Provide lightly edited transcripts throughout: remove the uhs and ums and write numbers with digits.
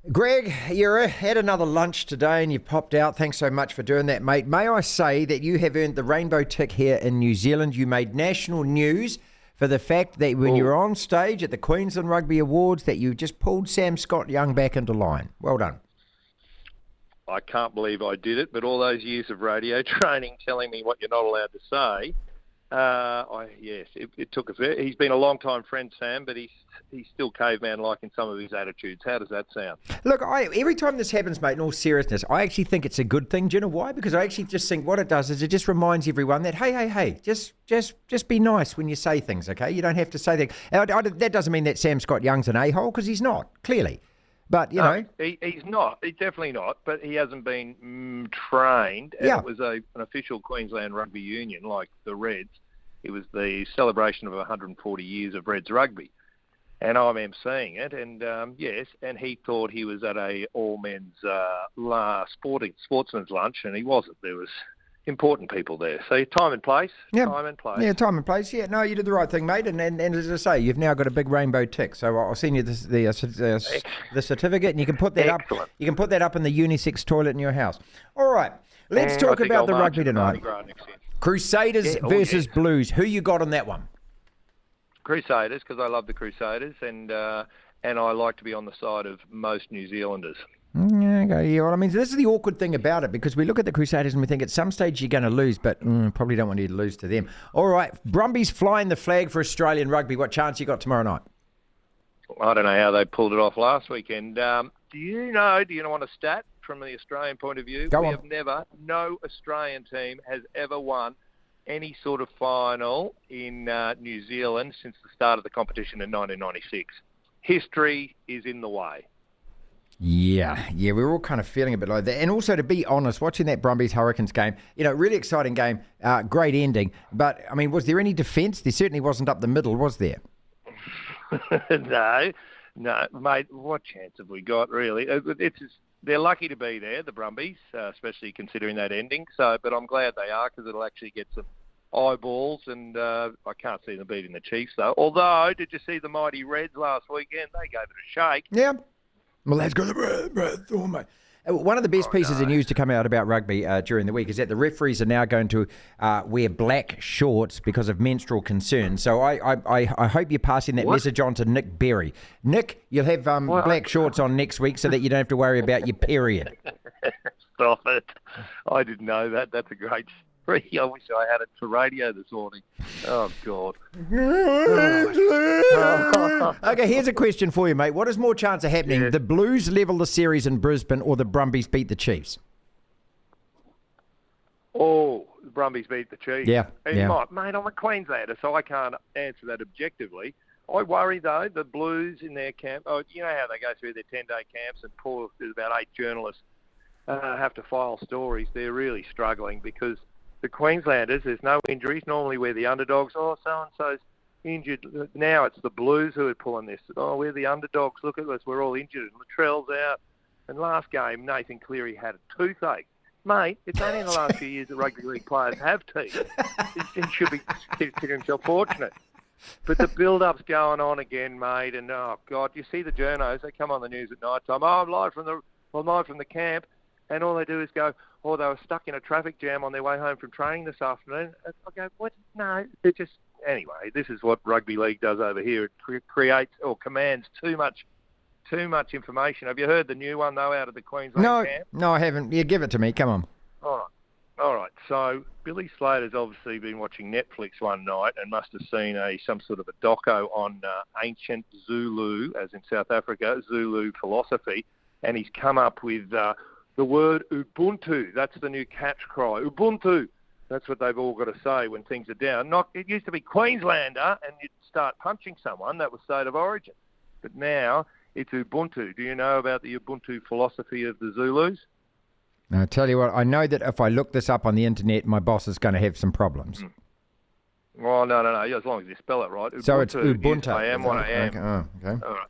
Greg, you had another lunch today and you popped out. Thanks so much for doing that, mate. May I say that you have earned the rainbow tick here in New Zealand. You made national news for the fact that when you were on stage at the Queensland Rugby Awards that you just pulled Sam Scott-Young back into line. Well done. I can't believe I did it, but all those years of radio training telling me what you're not allowed to say, it took a. He's been a long-time friend, Sam, but he's still caveman-like in some of his attitudes. How does that sound? Look, every time this happens, mate, in all seriousness, I actually think it's a good thing. Do you know why? Because I actually just think what it does is it just reminds everyone that, hey, just be nice when you say things, okay? You don't have to say that. That doesn't mean that Sam Scott-Young's an a-hole, because he's not, clearly. But, you know... He's not. He's definitely not. But he hasn't been trained. Yeah. It was an official Queensland Rugby Union, like the Reds. It was the celebration of 140 years of Reds rugby. And I'm emceeing it. And, and he thought he was at a all-men's sportsman's lunch, and he wasn't. There was important people there. So time and place. Yeah. Time and place. Yeah, time and place. Yeah, no, you did the right thing, mate. And as I say, you've now got a big rainbow tick. So I'll send you the certificate, and you can put that Excellent. up. You can put that up in the unisex toilet in your house. All right, let's talk about the rugby tonight. Crusaders versus Blues. Who you got on that one? Crusaders, because I love the Crusaders, and I like to be on the side of most New Zealanders. Yeah, okay. Yeah, well, I mean, this is the awkward thing about it, because we look at the Crusaders and we think at some stage you're going to lose, but probably don't want you to lose to them. All right, Brumbies flying the flag for Australian rugby. What chance you got tomorrow night? I don't know how they pulled it off last weekend. Do you want a stat from the Australian point of view? Go on. No Australian team has ever won any sort of final in New Zealand since the start of the competition in 1996. History is in the way. Yeah, we're all kind of feeling a bit like that. And also, to be honest, watching that Brumbies Hurricanes game, really exciting game, great ending. But, I mean, was there any defence? There certainly wasn't up the middle, was there? No, mate, what chance have we got, really? They're lucky to be there, the Brumbies, especially considering that ending. But I'm glad they are, because it'll actually get some eyeballs, and I can't see them beating the Chiefs, though. Although, did you see the mighty Reds last weekend? They gave it a shake. Yeah. Well, that's got the mate. One of the best pieces of news to come out about rugby during the week is that the referees are now going to wear black shorts because of menstrual concerns. So I hope you're passing that message on to Nick Berry. Nick, you'll have black shorts on next week so that you don't have to worry about your period. Stop it. I didn't know that. That's a great story. I wish I had it for radio this morning. Oh, God. Okay, here's a question for you, mate. What is more chance of happening? The Blues level the series in Brisbane or the Brumbies beat the Chiefs? Oh, the Brumbies beat the Chiefs. Yeah. Mate, I'm a Queenslander, so I can't answer that objectively. I worry, though, the Blues in their camp, you know how they go through their 10-day camps and there's about 8 journalists have to file stories. They're really struggling because the Queenslanders, there's no injuries. Normally we're the underdogs. Oh, so-and-so's injured. Now it's the Blues who are pulling this. Oh, we're the underdogs. Look at us. We're all injured. And Latrell's out. And last game, Nathan Cleary had a toothache. Mate, it's only in the last few years that rugby league players have teeth. He should be considering himself fortunate. But the build-up's going on again, mate. And, oh, God, you see the journos. They come on the news at night time. Oh, I'm live from the camp. And all they do is go, oh, they were stuck in a traffic jam on their way home from training this afternoon. I go, what? No, they're just... Anyway, this is what rugby league does over here. It creates or commands too much information. Have you heard the new one, though, out of the Queensland camp? No, I haven't. Yeah, give it to me. Come on. All right. So Billy Slater's obviously been watching Netflix one night and must have seen some sort of a doco on ancient Zulu, as in South Africa, Zulu philosophy, and he's come up with... the word Ubuntu. That's the new catch cry. Ubuntu. That's what they've all got to say when things are down. It used to be Queenslander, and you'd start punching someone. That was state of origin. But now it's Ubuntu. Do you know about the Ubuntu philosophy of the Zulus? Now, I tell you what, I know that if I look this up on the internet, my boss is going to have some problems. Well, no. As long as you spell it right. Ubuntu, so it's Ubuntu. I am what I am. Okay. Oh, okay. All right.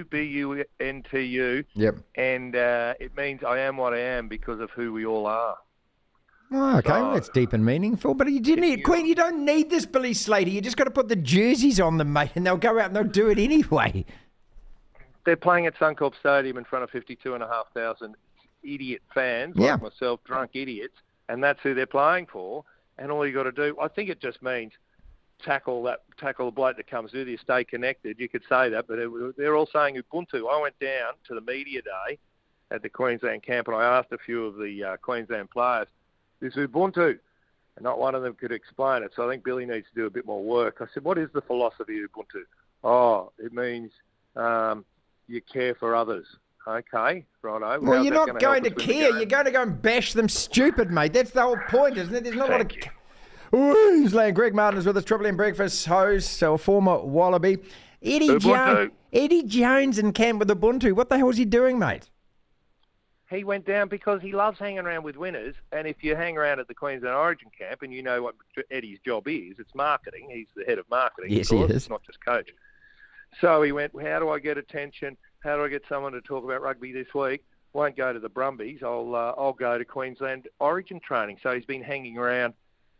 U-B-U-N-T-U. Yep. And it means I am what I am because of who we all are. Oh, okay, well, that's deep and meaningful. But you don't need this, Billy Slater. You just got to put the jerseys on them, mate, and they'll go out and they'll do it anyway. they're playing at Suncorp Stadium in front of 52,500 idiot fans like myself, drunk idiots, and that's who they're playing for. And all you got to do, I think it just means tackle the bloke that comes with you, stay connected. You could say that, but they're all saying Ubuntu. I went down to the media day at the Queensland camp, and I asked a few of the Queensland players, "This Ubuntu?" And not one of them could explain it. So I think Billy needs to do a bit more work. I said, "What is the philosophy of Ubuntu?" "Oh, it means you care for others." Okay, righto. Well, you're not going to care. You're going to go and bash them stupid, mate. That's the whole point, isn't it? There's not a lot of... Queensland. Greg Martin is with us, Triple M Breakfast host, so a former Wallaby. Eddie Jones in camp with Ubuntu. What the hell is he doing, mate? He went down because he loves hanging around with winners, and if you hang around at the Queensland Origin camp and you know what Eddie's job is, it's marketing. He's the head of marketing. Yes, he is. Not just coach. So he went, how do I get attention? How do I get someone to talk about rugby this week? Won't go to the Brumbies. I'll go to Queensland Origin training. So he's been hanging around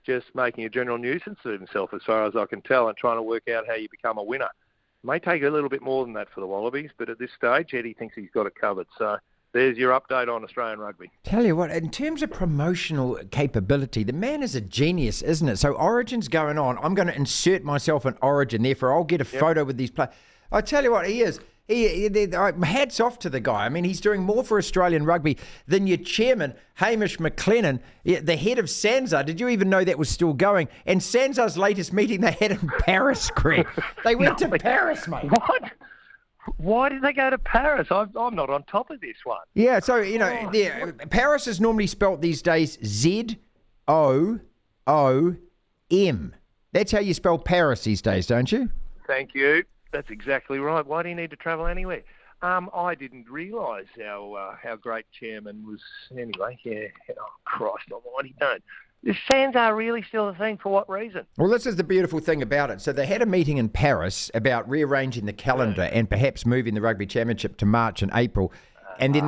just making a general nuisance of himself as far as I can tell and trying to work out how you become a winner. It may take a little bit more than that for the Wallabies, but at this stage, Eddie thinks he's got it covered. So there's your update on Australian rugby. Tell you what, in terms of promotional capability, the man is a genius, isn't it? So Origin's going on. I'm going to insert myself in Origin, therefore I'll get a photo with these players. I tell you what, he is. Hats off to the guy. I mean, he's doing more for Australian rugby than your chairman, Hamish McLennan, the head of SANZAAR. Did you even know that was still going? And SANZAAR's latest meeting they had in Paris, Greg. They went to Paris, mate. What? Why did they go to Paris? I'm not on top of this one. Yeah, so, Paris is normally spelt these days ZOOM. That's how you spell Paris these days, don't you? Thank you. That's exactly right. Why do you need to travel anywhere? I didn't realise how great chairman was. Anyway, yeah. Oh, Christ almighty, don't. Is SANZAAR really still a thing? For what reason? Well, this is the beautiful thing about it. So they had a meeting in Paris about rearranging the calendar and perhaps moving the Rugby Championship to March and April. And then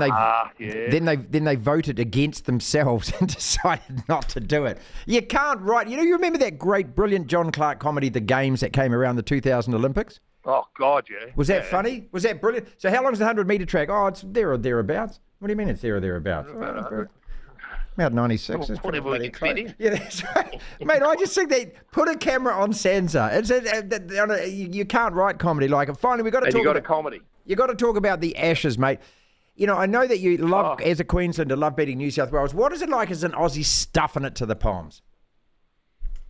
they voted against themselves and decided not to do it. You can't write. You remember that great, brilliant John Clark comedy, The Games, that came around the 2000 Olympics? Oh, God, yeah. Was that funny? Was that brilliant? So how long is the 100-metre track? Oh, it's there or thereabouts. What do you mean it's there or thereabouts? About 96. Whatever we can fit in. Yeah, that's right. Mate, I just think they put a camera on SANZAAR. You can't write comedy like it. Finally, we've got to talk about comedy. You've got to talk about the Ashes, mate. I know that you love, as a Queenslander, love beating New South Wales. What is it like as an Aussie stuffing it to the Poms?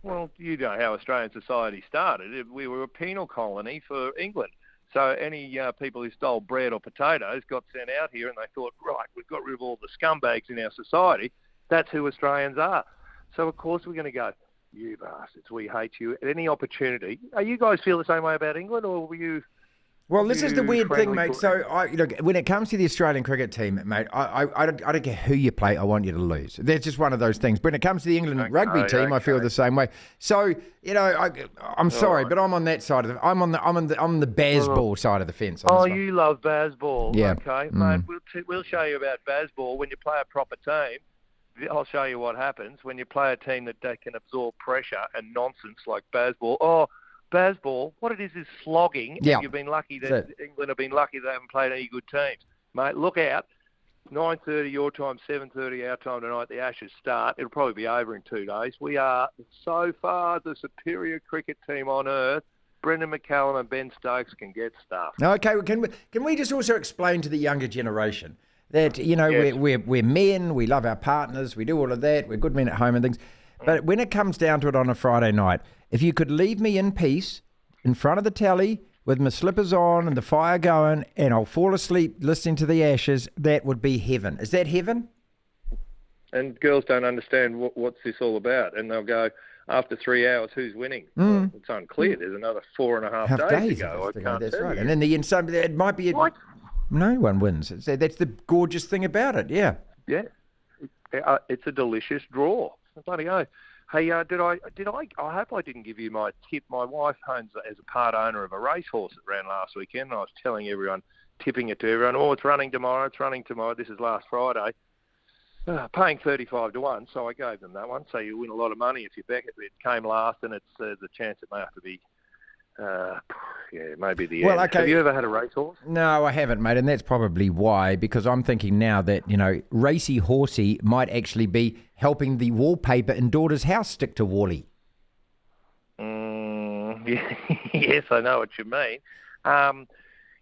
Well, you know how Australian society started. We were a penal colony for England. So any people who stole bread or potatoes got sent out here and they thought, right, we've got rid of all the scumbags in our society. That's who Australians are. So, of course, we're going to go, you bastards, we hate you. At any opportunity. You guys feel the same way about England, or were you... Well, this is the weird thing, mate. So, when it comes to the Australian cricket team, mate, I don't care who you play. I want you to lose. That's just one of those things. When it comes to the England rugby team, I feel the same way. So, I'm sorry, but I'm on that side of the. I'm on the Bazball side of the fence. You love Bazball. Yeah. Okay, mate. We'll show you about Bazball when you play a proper team. I'll show you what happens when you play a team that can absorb pressure and nonsense like Bazball. Bazball, what it is slogging. Yeah. You've been lucky that England have been lucky they haven't played any good teams. Mate, look out. 9:30 your time, 7:30 our time tonight, the Ashes start. It'll probably be over in 2 days. We are so far the superior cricket team on earth. Brendan McCallum and Ben Stokes can get stuff. Okay, can we just also explain to the younger generation that, we're men, we love our partners, we do all of that, we're good men at home and things. But when it comes down to it on a Friday night, if you could leave me in peace in front of the telly with my slippers on and the fire going and I'll fall asleep listening to the Ashes, that would be heaven. Is that heaven? And girls don't understand what's this all about. And they'll go, after 3 hours, who's winning? Well, it's unclear. There's another 4.5 days to go. That's right. And in the end, it might be... No one wins. That's the gorgeous thing about it, yeah. Yeah. It's a delicious draw. Bloody go. Hey, I hope I didn't give you my tip. My wife owns as a part owner of a racehorse that ran last weekend, and I was telling everyone, tipping it to everyone, it's running tomorrow. This is last Friday. Paying 35 to 1, so I gave them that one. So you win a lot of money if you back it. It came last, and there's a chance it may have to be Yeah, maybe the Well, end. okay. Have you ever had a racehorse? No, I haven't, mate, and that's probably why, because I'm thinking now that, Racy Horsey might actually be helping the wallpaper in daughter's house stick to Wally. Yes, I know what you mean.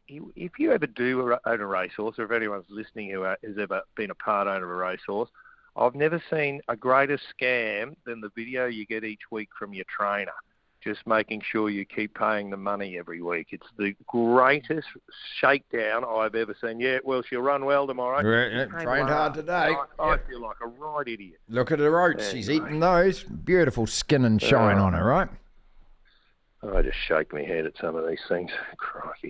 If you ever do own a racehorse, or if anyone's listening who has ever been a part owner of a racehorse, I've never seen a greater scam than the video you get each week from your trainer, just making sure you keep paying the money every week. It's the greatest shakedown I've ever seen. Yeah, well, she'll run well tomorrow. Trained hard today. I feel like a right idiot. Look at her oats. She's eating those. Beautiful skin and shine on her, right? I just shake my head at some of these things. Crikey.